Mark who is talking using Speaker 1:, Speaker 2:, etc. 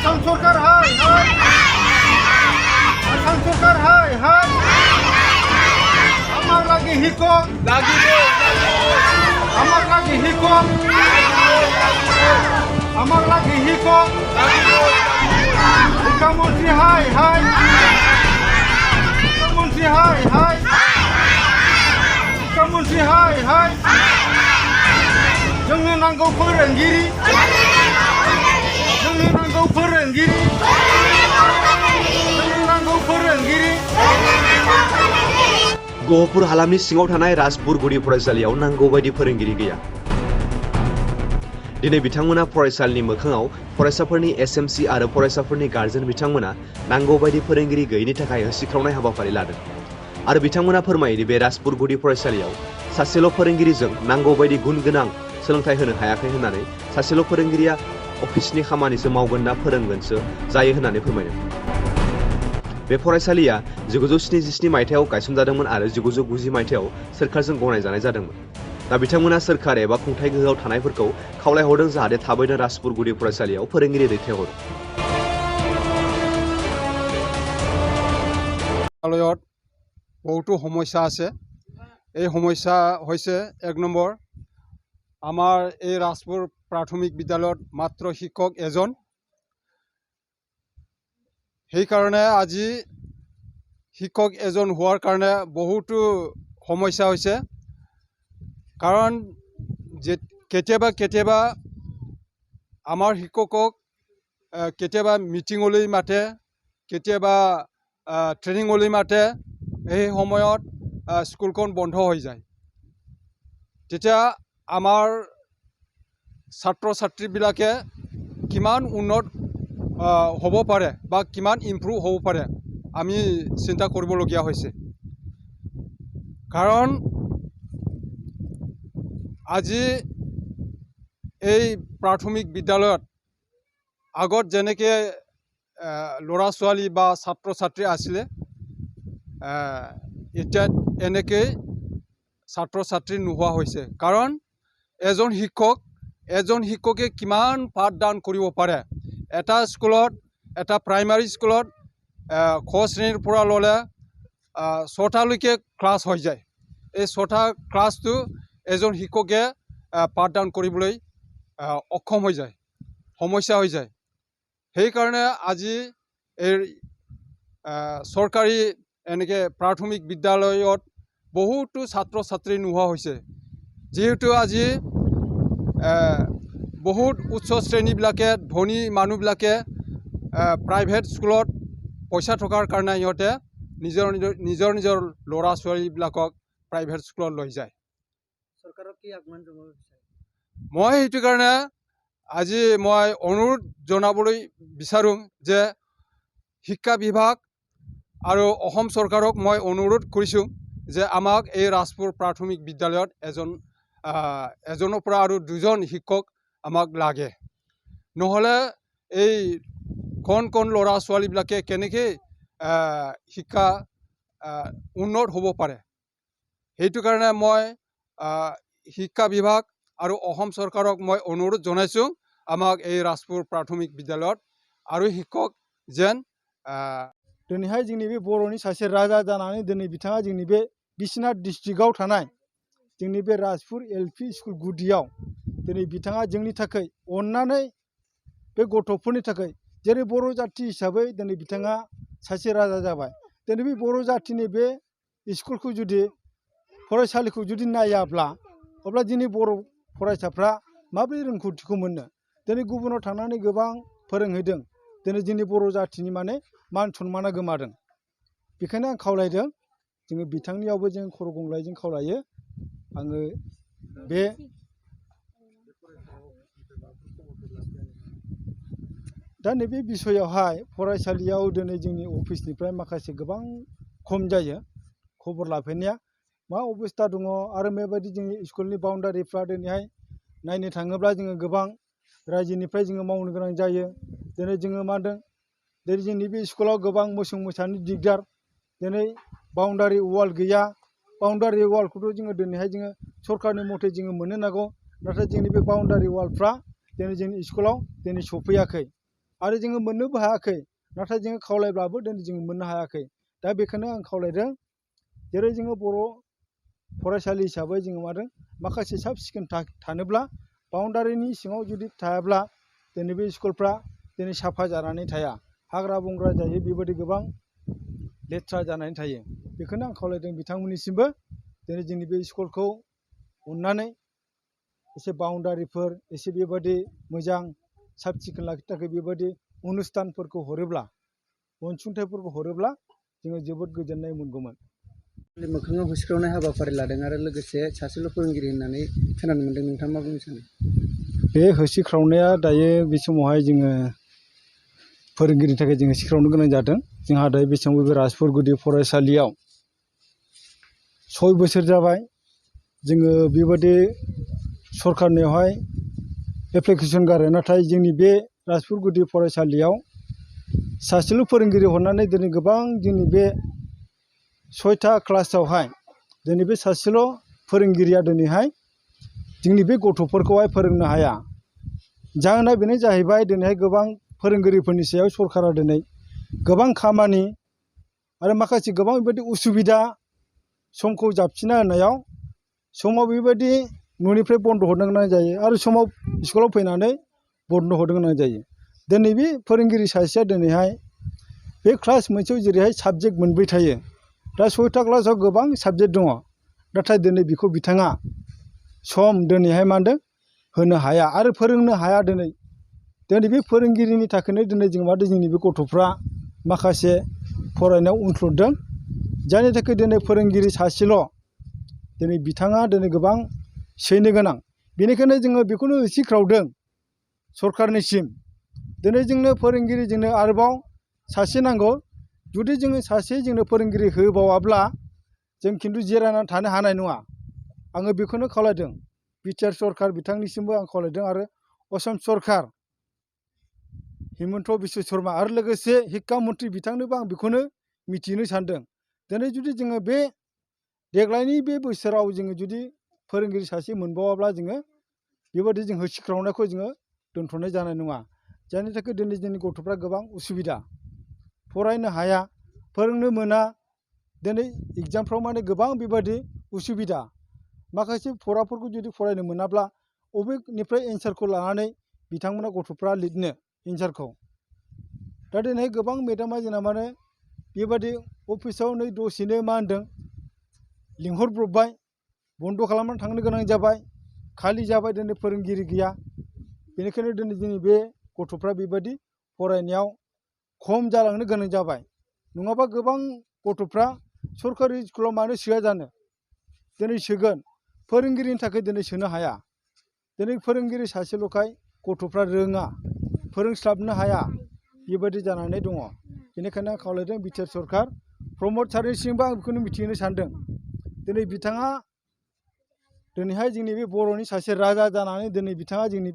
Speaker 1: आसाम सरकार हाय हाय आसाम सरकार हाय हाय আমার লাগি হিকক লাগিব আমার লাগি হিকক আমার লাগি হিকক শিক্ষামন্ত্রী হাই হাই শিক্ষামন্ত্রী হাই হাই শিক্ষামন্ত্রী হাই হাই जोंनो नांगौ फोरोंगिरि जोंनो नांगौ फोरोंगिरि जोंनो नांगौ फोरोंगिरि
Speaker 2: गहपुर हालामनि सिङाव थानाय राजपुर गुदि फरायसालियाव नांगौ बायदि फोरोंगिरि गैया। दिनै बिथांमोना फरायसालिनि मोखाङाव फरायसाफोरनि एसएमसी आरो फरायसाफोरनि गार्जेन बिथांमोना नांगौ बायदि फोरोंगिरि गैयिनि थाखाय होसिख्रावनाय हाबाफारि लादों आरो बिथांमोना फोरमायो बे राजपुर गुदि फरायसालियाव सासेल' फोरोंगिरिजों नांगौ बायदि गुन गोनां सोलोंथाइ होनो हायाखै होननानै सासेल' फोरोंगिरिया अफिसनि खामानिसो मावगोन ना फोरोंगोनसो जायो होननानै फोरमायदों। बे फरायसालिया 1977 मायथाइयाव गायसनजादोंमोन आरो 1990 मायथाइयाव सोरखारजों गनायजानाय जादोंमोन। दा बिथांमोना सोरखार एबा खुंथाय गोहोआव थानायफोरखौ खावलायहरदों जाहाथे थाबैनो राजपुर गुदि फरायसालियाव फोरोंगिरि दैथायहरो।
Speaker 3: বিদ্যালয়ত বহুতো সমস্যা আছে। এই সমস্যা হৈছে 1 নম্বৰ আমাৰ এই ৰাজপুৰ প্ৰাথমিক বিদ্যালয়ত মাত্ৰ শিক্ষক এজন। সেই কাৰণে আজি শিক্ষক এজন হোৱাৰ কাৰণে বহুতো সমস্যা হৈছে। কাৰণ কেতিয়াবা আমাৰ শিক্ষকক কেতিয়াবা মিটিঙলৈ মাতে, কেতিয়াবা ট্ৰেইনিঙলৈ মাতে, এই সময়ত স্কুলখন বন্ধ হৈ যায়। তেতিয়া আমাৰ ছাত্ৰ ছাত্ৰীবিলাকে কিমান উন্নত হ'ব পাৰে বা কিমান ইমপ্ৰুভ হ'ব পাৰে আমি চিন্তা কৰিবলগীয়া হৈছে। কাৰণ আজি এই প্ৰাথমিক বিদ্যালয়ত আগত যেনেকৈ ল'ৰা ছোৱালী বা ছাত্ৰ ছাত্ৰী আছিলে, এতিয়া এনেকৈ ছাত্ৰ ছাত্ৰী নোহোৱা হৈছে। কাৰণ এজন শিক্ষকে কিমান পাঠদান কৰিব পাৰে। এটা স্কুলত, এটা প্ৰাইমাৰী স্কুলত ক শ্ৰেণীৰ পৰা ল'লে 6টালৈকে ক্লাছ হৈ যায়। এই 6টা ক্লাছটো এজন শিক্ষকে পাঠদান কৰিবলৈ অক্ষম হৈ যায়, সমস্যা হৈ যায়। সেইকাৰণে আজি এই চৰকাৰী এনেকৈ প্ৰাথমিক বিদ্যালয়ত বহুতো ছাত্ৰ ছাত্ৰী নোহোৱা হৈছে। যিহেতু আজি বহুত উচ্চ শ্ৰেণীবিলাকে, ধনী মানুহবিলাকে প্ৰাইভেট স্কুলত পইচা থকাৰ কাৰণে সিহঁতে নিজৰ ল'ৰা ছোৱালীবিলাকক প্ৰাইভেট স্কুলত লৈ যায়।
Speaker 4: চৰকাৰক কি আহ্বান জনাব বিচাৰে?
Speaker 3: মই সেইটো কাৰণে আজি মই অনুৰোধ জনাবলৈ বিচাৰোঁ যে শিক্ষা বিভাগ আৰু অসম চৰকাৰক মই অনুৰোধ কৰিছোঁ যে আমাক এই ৰাজপুৰ প্ৰাথমিক বিদ্যালয়ত এজনৰ পৰা আৰু 2জন শিক্ষক আমাক লাগে। নহ'লে এই কণ ল'ৰা ছোৱালীবিলাকে কেনেকৈ শিক্ষা উন্নত হ'ব পাৰে। সেইটো কাৰণে মই শিক্ষা বিভাগ আৰু অসম চৰকাৰক মই অনুৰোধ জনাইছোঁ আমাক এই ৰাজপুৰ প্ৰাথমিক বিদ্যালয়ত আৰু শিক্ষক যেন
Speaker 1: दिनैहाय जोंनि बे बर'नि सासे राजा जानानै दिनै बिथाङा जोंनि बे बिश्वनाथ डिस्ट्रिक्टआव थानाय जोंनि बे राजपुर एलपि स्कुल गुदियाव दिनै बिथाङा जोंनि थाखाय अननानै बे गथ'फोरनि थाखाय जेरै बर' जाथि हिसाबै दिनै बिथाङा सासे राजा जाबाय। दिनै बे बर' जाथिनि बे स्कुलखौ जुदि फरायसालिखौ जुदि नायाब्ला अब्ला दिनै बर' फरायसाफ्रा माबोरै रोंगौथिखौ मोननो। दिनै गुबुनाव थांनानै गोबां फोरोंहैदों, दिनै जोंनि बर' जाथिनि माने मान सन्माना गोमादों। बेखायनो आं खावलायदों, जोङो बिथांनियावबो जों खर' गंग्लायजों खावलायो। आङो बे दा नैबे बिसयावहाय फरायसालियाव दिनै जोंनि अफिसनिफ्राय माखासे गोबां खम जायो खबर लाफैनाया। मा अबस्था दङ आरो माबायदि जोंनि स्कुलनि बाउन्डारिफ्रा दिनैहाय नायनो थाङोब्ला जोङो गोबां रायजोनिफ्राय जोङो मावनो गोनां जायो। दिनै जोङो मा होनदों, दिनै जोंनि बे स्कुलाव गोबां मोसौ मोसानि दिगदार। दिनै बाउन्डारि वाल गैया। बाउन्डारि वालखौथ' जोङो दिनैहाय जोङो सरकारनि मथे जोङो मोननो नांगौ, नाथाय जोंनि बे बाउन्डारि वालफ्रा दिनै जोंनि स्कुलाव दिनै सफैयाखै। आरो जोङो मोननोबो हायाखै नाथाय जोङो खावलायब्लाबो दिनै जोङो मोननो हायाखै दा बेखौनो आं खावलायदों जेरै जोङो बर' फरायसालि हिसाबै जोङो मादों माखासे साब सिखोन थानोब्ला बाउन्डारिनि सिङाव जुदि थायाब्ला दिनै बे स्कुलफ्रा दिनै साफा जानानै थाया हाग्रा बंग्रा जायो बेबायदि गोबां लेथ्रा जानानै थायो बेखौनो आं खावलायदों बिथांमोननिसिमबो दिनै जोंनि बे स्कुलखौ अननानै एसे बाउन्डारिफोर एसे बेबायदि मोजां साब सिखोन लाखिनो थाखाय बेबायदि अनुस्थानफोरखौ हरोब्ला अनसुंथाइफोरखौ हरोब्ला जोङो जोबोद गोजोननाय मोनगौमोन।
Speaker 4: मोखाङाव होस्रावनाय हाबाफारि लादों आरो लोगोसे सासेल' फोरोंगिरि होननानै खोनानो मोन्दों नोंथाङा मा बुंनो सानो?
Speaker 1: बे होस्रावनाया दायो बे समावहाय जोङो फोरोंगिरिनि थाखाय जोङो होस्रावनो गोनां जादों जोंहा दायो बे समाव बे राजपुर गुदि फरायसालियाव 6 बोसोर जाबाय जोङो बेबायदि सरकारनियावहाय एप्लिकेसन गारो नाथाय जोंनि बे राजपुर गुदि फरायसालियाव सासेल' फोरोंगिरि हरनानै दिनै गोबां जोंनि बे 6था क्लासावहाय दिनै बे सासेल' फोरोंगिरिया दिनैहाय जोंनि बे गथ'फोरखौहाय फोरोंनो हाया जाहोना बेनो जाहैबाय दिनैहाय गोबां फोरोंगिरिफोरनि सायाव सरकारा दिनै गोबां खामानि आरो माखासे गोबां बेबायदि उसुबिदा समखौ जाबसिनना होनायाव समाव बेबायदि न'निफ्राय बन्द हरनो गोनां जायो आरो समाव स्कुलाव फैनानै बन्द हरनो गोनां जायो दिनै बे फोरोंगिरि सासेया दिनैहाय बे क्लास मोनसेयाव जेरैहाय साबजेक्ट मोनब्रै थायो दा 6था क्लासाव गोबां साबजेक्ट दङ नाथाय दिनै बेखौ बिथाङा सम दिनैहाय मा होनदों होनो हाया आरो फोरोंनो हाया दिनै बे फोरोंगिरिनि थाखायनो दिनै जों मादों जोंनि बे गथ'फ्रा माखासे फरायनायाव उनस्लददों जायनि थाखाय दिनै फोरोंगिरि सासेल' दिनै बिथाङा दिनै गोबां सैनो गोनां बेनिखायनो जोङो बेखौनो होसिख्रावदों सरकारनिसिम दिनै जोंनो फोरोंगिरि जोंनो आरोबाव सासे नांगौ जुदि जोङो सासे जोंनो फोरोंगिरि होबावाब्ला जों खिन्थु जिरायनानै थानो हानाय नङा आङो बेखौनो खावलायदों बिटिआर सरकार बिथांनिसिमबो आं खावलायदों आरो असम सरकार हिमन्त बिश्व शर्मा आरो लोगोसे शिक्षा मन्थ्रि बिथांनोबो आं बेखौनो मिथिनो सानदों दिनै जुदि जोङो बे देग्लायनि बे बोसोराव जोङो जुदि फोरोंगिरि सासे मोनबावाब्ला जोङो बेबायदि जों होसिख्रावनायखौ जोङो दोनथ'नाय जानाय नङा जायनि थाखाय दिनै जोंनि गथ'फ्रा गोबां उसुबिदा फरायनो हाया फोरोंनो मोना दिनै एग्जामफ्राव माने गोबां बेबायदि उसुबिदा माखासे फराफोरखौ जुदि फरायनो मोनाब्ला बबेनिफ्राय एन्सारखौ लानानै बिथांमोना गथ'फ्रा लिरनो एन्सारखौ दा दिनै गोबां मेदामा जोंना माने बेबायदि अफिसाव नै दसेनो मा होनदों लिंहरब्रबबाय बन्द खालामनानै थांनो गोनां जाबाय खालि जाबाय दिनै फोरोंगिरि गैया बेनिखायनो दिनै जोंनि बे गथ'फ्रा बेबायदि फरायनायाव खम जालांनो गोनां जाबाय नङाबा गोबां गथ'फ्रा सरकारि स्कुलाव मानो सोआ जानो दिनै सोगोन फोरोंगिरिनि थाखाय दिनै सोनो हाया दिनै फोरोंगिरि सासेल'खाय गथ'फ्रा रोङा फोरोंस्लाबनो हाया बेबायदि जानानै दङ बेनिखायनो आं खावलायदों बिटिआर सरकार प्रमद सारनिसिमबो आं बेखौनो मिथिहोनो सानदों दिनै बिथाङा दिनैहाय जोंनि बे बर'नि सासे राजा जानानै दिनै बिथाङा जोंनि